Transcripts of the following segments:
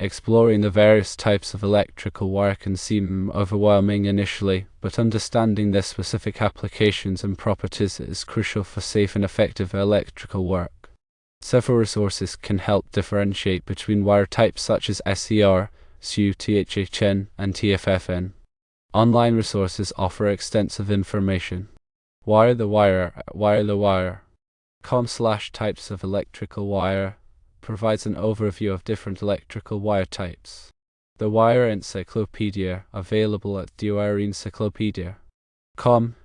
Exploring the various types of electrical wire can seem overwhelming initially, but understanding their specific applications and properties is crucial for safe and effective electrical work. Several resources can help differentiate between wire types such as SEU, SEU, THHN, and TFFN. Online resources offer extensive information. Wire the wire. .com/types of electrical wire provides an overview of different electrical wire types. The Wire Encyclopedia, available at THHN.com,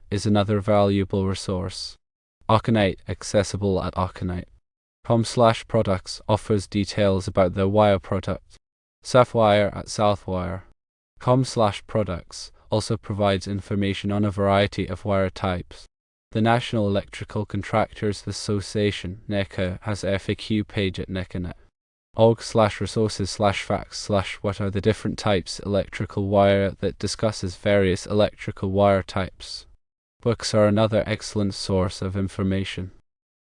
is another valuable resource. Auconite, accessible at Auconite.com/products, offers details about the wire product. Southwire at Southwire.com/products also provides information on a variety of wire types. The National Electrical Contractors Association (NECA) has a FAQ page at necanet. org/resources/facts/what are the different types electrical wire that discusses various electrical wire types. Books are another excellent source of information.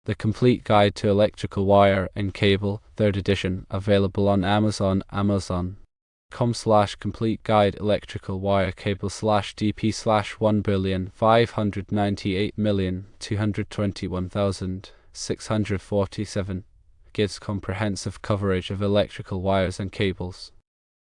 The Complete Guide to Electrical Wire and Cable, 3rd edition, available on Amazon. Amazon.com/complete guide electrical wire cable/DP/1,598,221,647 gives comprehensive coverage of electrical wires and cables.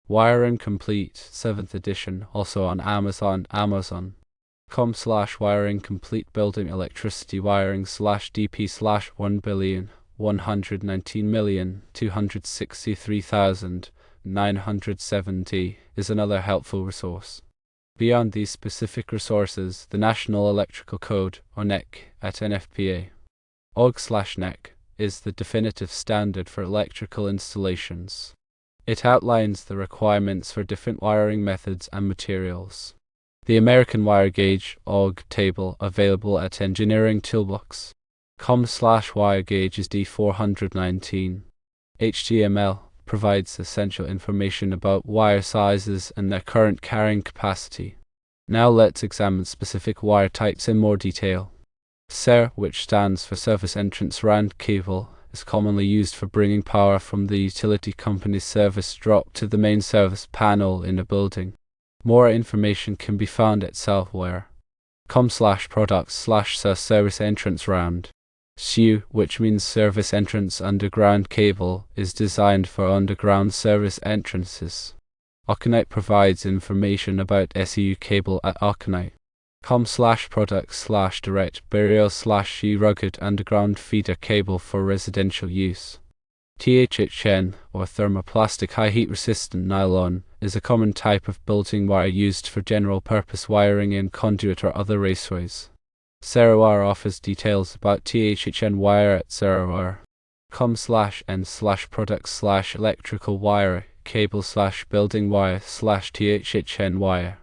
Wiring Complete, 7th edition, also on Amazon. Amazon.com/wiring complete building electricity wiring/DP/1,119,263,970 is another helpful resource. Beyond these specific resources, the National Electrical Code, or NEC, at NFPA. org/NEC is the definitive standard for electrical installations. It outlines the requirements for different wiring methods and materials. The American Wire Gauge (OG) table, available at Engineering Toolbox. .com/wire gauge is D419. HTML provides essential information about wire sizes and their current carrying capacity. Now let's examine specific wire types in more detail. SEU, which stands for Service Entrance Round Cable, is commonly used for bringing power from the utility company's service drop to the main service panel in a building. More information can be found at Southwire.com/products/service entrance round. SEU, which means Service Entrance Underground Cable, is designed for underground service entrances. Auconite provides information about SEU cable at Auconite.com/products/direct burial/SEU rugged underground feeder cable for residential use. THHN, or thermoplastic high heat resistant nylon, is a common type of building wire used for general purpose wiring in conduit or other raceways. Cerawire offers details about THHN wire at Cerawire.com/n/products/electrical wire cable/building wire/THHN wire.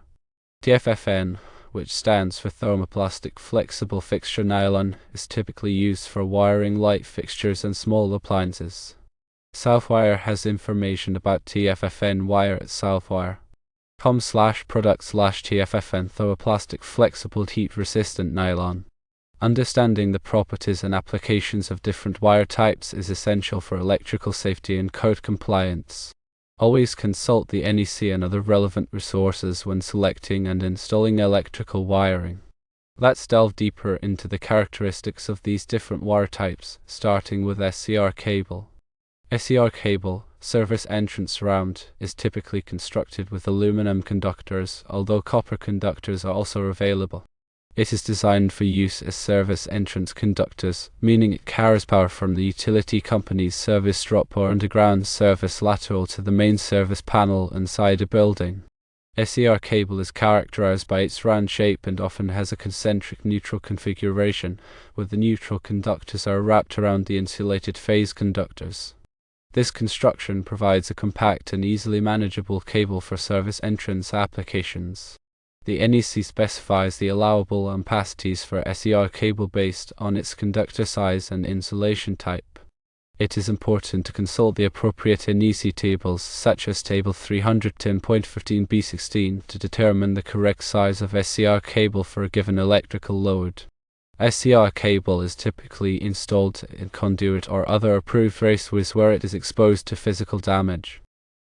TFFN, which stands for thermoplastic flexible fixture nylon, is typically used for wiring light fixtures and small appliances. Southwire has information about TFFN wire at Southwire.com/products/TFFN thermoplastic flexible heat resistant nylon. Understanding the properties and applications of different wire types is essential for electrical safety and code compliance. Always consult the NEC and other relevant resources when selecting and installing electrical wiring. Let's delve deeper into the characteristics of these different wire types, starting with SEU cable. SEU cable, service entrance round, is typically constructed with aluminum conductors, although copper conductors are also available. It is designed for use as service entrance conductors, meaning it carries power from the utility company's service drop or underground service lateral to the main service panel inside a building. SEU cable is characterized by its round shape and often has a concentric neutral configuration, where the neutral conductors are wrapped around the insulated phase conductors. This construction provides a compact and easily manageable cable for service entrance applications. The NEC specifies the allowable ampacities for SEU cable based on its conductor size and insulation type. It is important to consult the appropriate NEC tables, such as Table 310.15b16, to determine the correct size of SEU cable for a given electrical load. SEU cable is typically installed in conduit or other approved raceways where it is exposed to physical damage.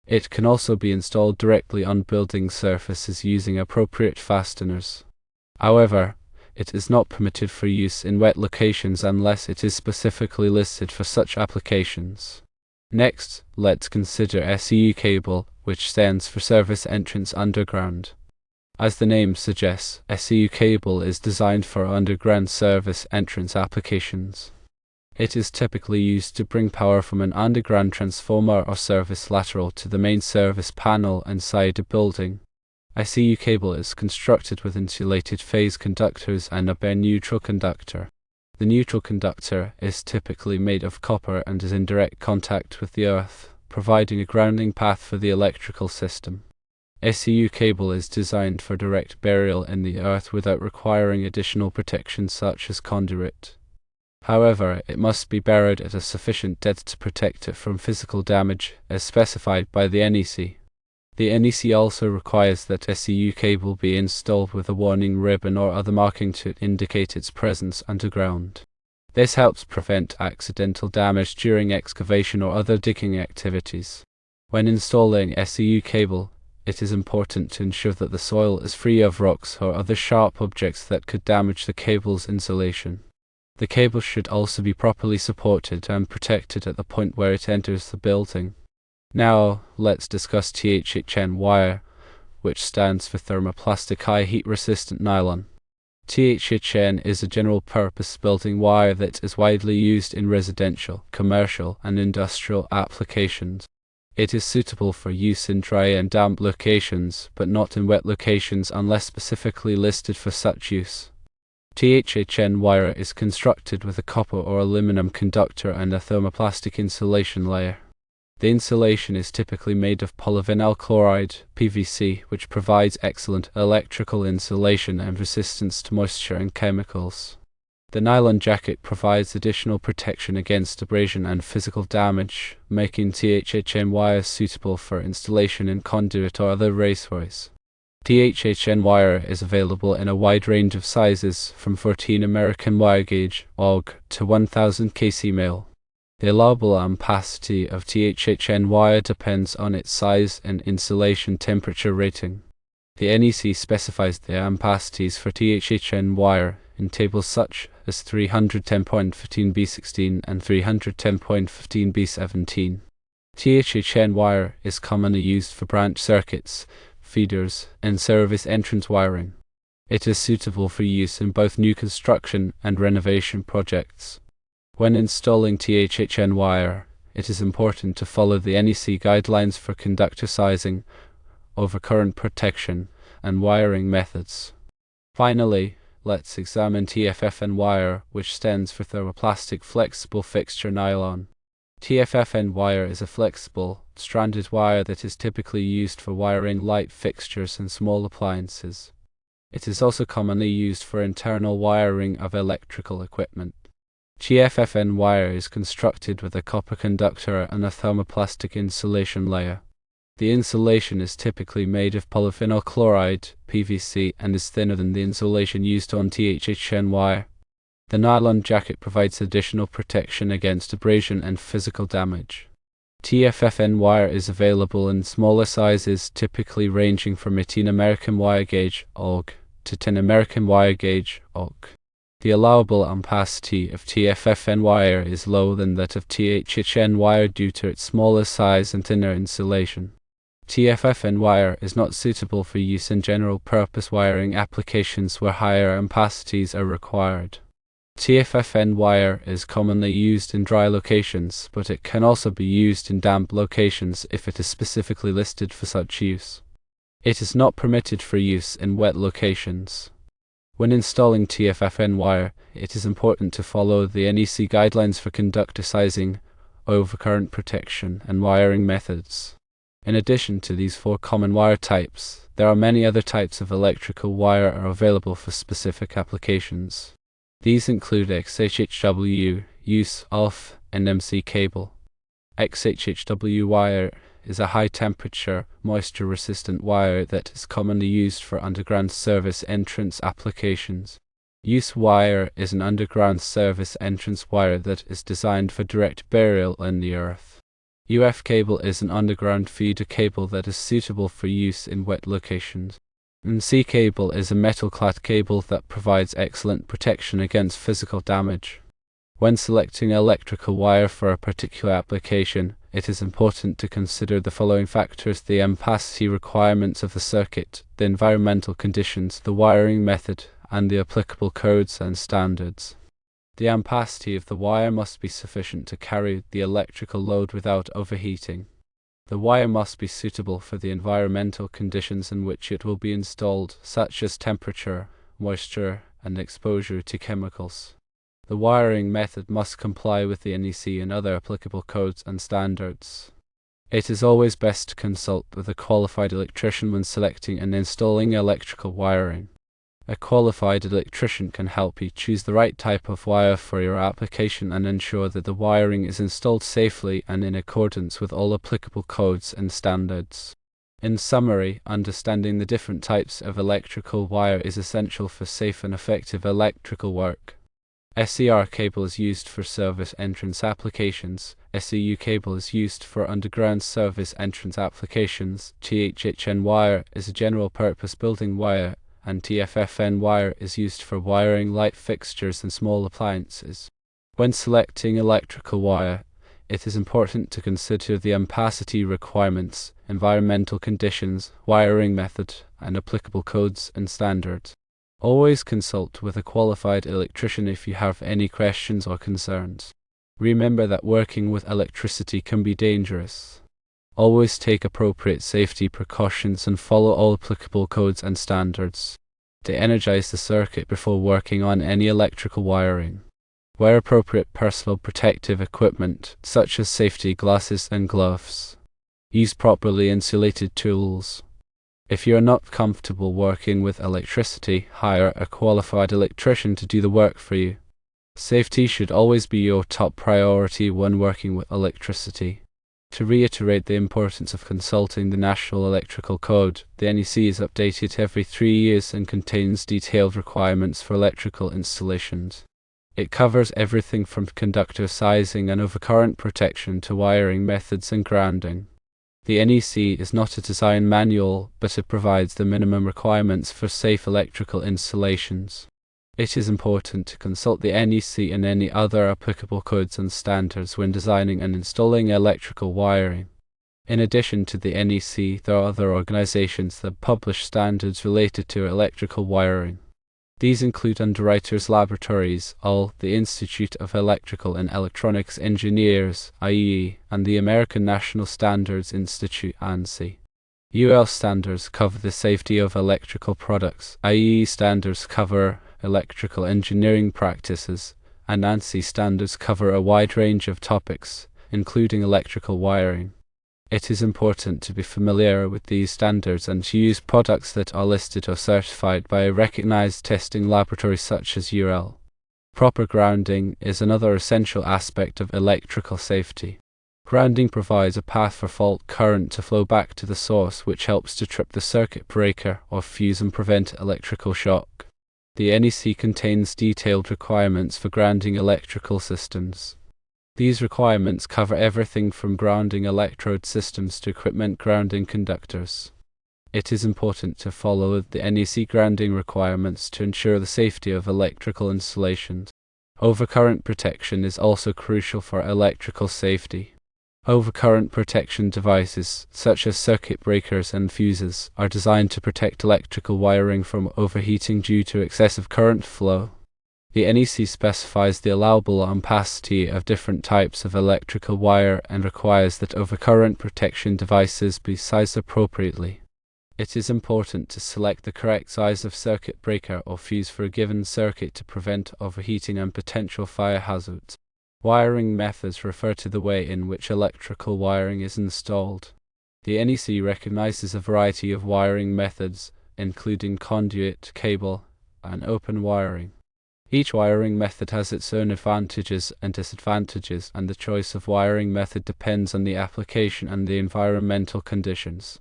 It can also be installed directly on building surfaces using appropriate fasteners. However, it is not permitted for use in wet locations unless it is specifically listed for such applications. Next, let's consider SEU cable, which stands for Service Entrance Underground. As the name suggests, SEU cable is designed for underground service entrance applications. It is typically used to bring power from an underground transformer or service lateral to the main service panel inside a building. SEU cable is constructed with insulated phase conductors and a bare neutral conductor. The neutral conductor is typically made of copper and is in direct contact with the earth, providing a grounding path for the electrical system. SEU cable is designed for direct burial in the earth without requiring additional protection such as conduit. However, it must be buried at a sufficient depth to protect it from physical damage, as specified by the NEC. The NEC also requires that SEU cable be installed with a warning ribbon or other marking to indicate its presence underground. This helps prevent accidental damage during excavation or other digging activities. When installing SEU cable, it is important to ensure that the soil is free of rocks or other sharp objects that could damage the cable's insulation. The cable should also be properly supported and protected at the point where it enters the building. Now, let's discuss THHN wire, which stands for thermoplastic high heat resistant nylon. THHN is a general-purpose building wire that is widely used in residential, commercial, and industrial applications. It is suitable for use in dry and damp locations, but not in wet locations unless specifically listed for such use. THHN wire is constructed with a copper or aluminum conductor and a thermoplastic insulation layer. The insulation is typically made of polyvinyl chloride, PVC, which provides excellent electrical insulation and resistance to moisture and chemicals. The nylon jacket provides additional protection against abrasion and physical damage, making THHN wire suitable for installation in conduit or other raceways. THHN wire is available in a wide range of sizes, from 14 American wire gauge (AUG) to 1000 kc male. The allowable ampacity of THHN wire depends on its size and insulation temperature rating. The NEC specifies the ampacities for THHN wire in tables such as 310.15b16 and 310.15b17. THHN wire is commonly used for branch circuits, feeders, and service entrance wiring. It is suitable for use in both new construction and renovation projects. When installing THHN wire, it is important to follow the NEC guidelines for conductor sizing, overcurrent protection, and wiring methods. Finally, let's examine TFFN wire, which stands for thermoplastic flexible fixture nylon. TFFN wire is a flexible, stranded wire that is typically used for wiring light fixtures and small appliances. It is also commonly used for internal wiring of electrical equipment. TFFN wire is constructed with a copper conductor and a thermoplastic insulation layer. The insulation is typically made of polyvinyl chloride, PVC, and is thinner than the insulation used on THHN wire. The nylon jacket provides additional protection against abrasion and physical damage. TFFN wire is available in smaller sizes, typically ranging from 18 American wire gauge (AUG) to 10 American wire gauge (AUG). The allowable ampacity of TFFN wire is lower than that of THHN wire due to its smaller size and thinner insulation. TFFN wire is not suitable for use in general-purpose wiring applications where higher ampacities are required. TFFN wire is commonly used in dry locations, but it can also be used in damp locations if it is specifically listed for such use. It is not permitted for use in wet locations. When installing TFFN wire, it is important to follow the NEC guidelines for conductor sizing, overcurrent protection, and wiring methods. In addition to these four common wire types, there are many other types of electrical wire available for specific applications. These include XHHW, use of, and MC cable. XHHW wire is a high-temperature, moisture-resistant wire that is commonly used for underground service entrance applications. Use wire is an underground service entrance wire that is designed for direct burial in the earth. UF cable is an underground feeder cable that is suitable for use in wet locations. And C cable is a metal-clad cable that provides excellent protection against physical damage. When selecting electrical wire for a particular application, it is important to consider the following factors: the ampacity requirements of the circuit, the environmental conditions, the wiring method, and the applicable codes and standards. The ampacity of the wire must be sufficient to carry the electrical load without overheating. The wire must be suitable for the environmental conditions in which it will be installed, such as temperature, moisture, and exposure to chemicals. The wiring method must comply with the NEC and other applicable codes and standards. It is always best to consult with a qualified electrician when selecting and installing electrical wiring. A qualified electrician can help you choose the right type of wire for your application and ensure that the wiring is installed safely and in accordance with all applicable codes and standards. In summary, understanding the different types of electrical wire is essential for safe and effective electrical work. SER cable is used for service entrance applications. SEU cable is used for underground service entrance applications. THHN wire is a general purpose building wire, and TFFN wire is used for wiring light fixtures and small appliances. When selecting electrical wire, it is important to consider the ampacity requirements, environmental conditions, wiring method, and applicable codes and standards. Always consult with a qualified electrician if you have any questions or concerns. Remember that working with electricity can be dangerous. Always take appropriate safety precautions and follow all applicable codes and standards. De-energize the circuit before working on any electrical wiring. Wear appropriate personal protective equipment, such as safety glasses and gloves. Use properly insulated tools. If you are not comfortable working with electricity, hire a qualified electrician to do the work for you. Safety should always be your top priority when working with electricity. To reiterate the importance of consulting the National Electrical Code, the NEC is updated every 3 years and contains detailed requirements for electrical installations. It covers everything from conductor sizing and overcurrent protection to wiring methods and grounding. The NEC is not a design manual, but it provides the minimum requirements for safe electrical installations. It is important to consult the NEC and any other applicable codes and standards when designing and installing electrical wiring. In addition to the NEC, there are other organizations that publish standards related to electrical wiring. These include Underwriters Laboratories, ALL, the Institute of Electrical and Electronics Engineers, IEE, and the American National Standards Institute, ANSI. UL standards cover the safety of electrical products, IEE standards cover electrical engineering practices, and ANSI standards cover a wide range of topics, including electrical wiring. It is important to be familiar with these standards and to use products that are listed or certified by a recognized testing laboratory such as UL. Proper grounding is another essential aspect of electrical safety. Grounding provides a path for fault current to flow back to the source, which helps to trip the circuit breaker or fuse and prevent electrical shock. The NEC contains detailed requirements for grounding electrical systems. These requirements cover everything from grounding electrode systems to equipment grounding conductors. It is important to follow the NEC grounding requirements to ensure the safety of electrical installations. Overcurrent protection is also crucial for electrical safety. Overcurrent protection devices, such as circuit breakers and fuses, are designed to protect electrical wiring from overheating due to excessive current flow. The NEC specifies the allowable ampacity of different types of electrical wire and requires that overcurrent protection devices be sized appropriately. It is important to select the correct size of circuit breaker or fuse for a given circuit to prevent overheating and potential fire hazards. Wiring methods refer to the way in which electrical wiring is installed. The NEC recognizes a variety of wiring methods, including conduit, cable, and open wiring. Each wiring method has its own advantages and disadvantages, and the choice of wiring method depends on the application and the environmental conditions.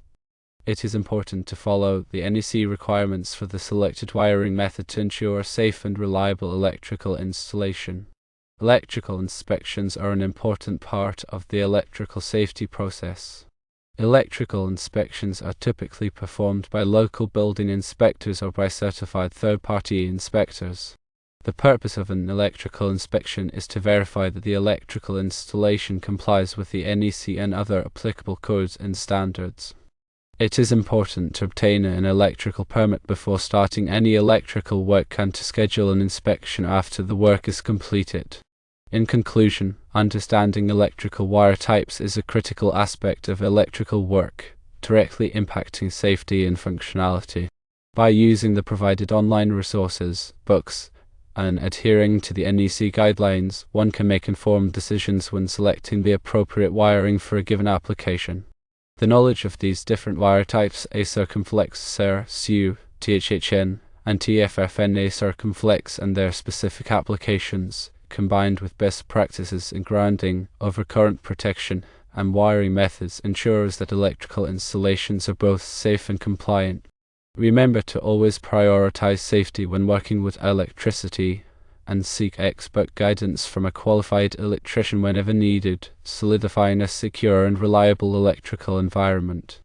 It is important to follow the NEC requirements for the selected wiring method to ensure a safe and reliable electrical installation. Electrical inspections are an important part of the electrical safety process. Electrical inspections are typically performed by local building inspectors or by certified third-party inspectors. The purpose of an electrical inspection is to verify that the electrical installation complies with the NEC and other applicable codes and standards. It is important to obtain an electrical permit before starting any electrical work and to schedule an inspection after the work is completed. In conclusion, understanding electrical wire types is a critical aspect of electrical work, directly impacting safety and functionality. By using the provided online resources, books, and adhering to the NEC guidelines, one can make informed decisions when selecting the appropriate wiring for a given application. The knowledge of these different wire types, A circumflex, SER, SEU, THHN, and TFFN A circumflex and their specific applications, combined with best practices in grounding, overcurrent protection, and wiring methods, ensures that electrical installations are both safe and compliant. Remember to always prioritize safety when working with electricity, and seek expert guidance from a qualified electrician whenever needed, solidifying a secure and reliable electrical environment.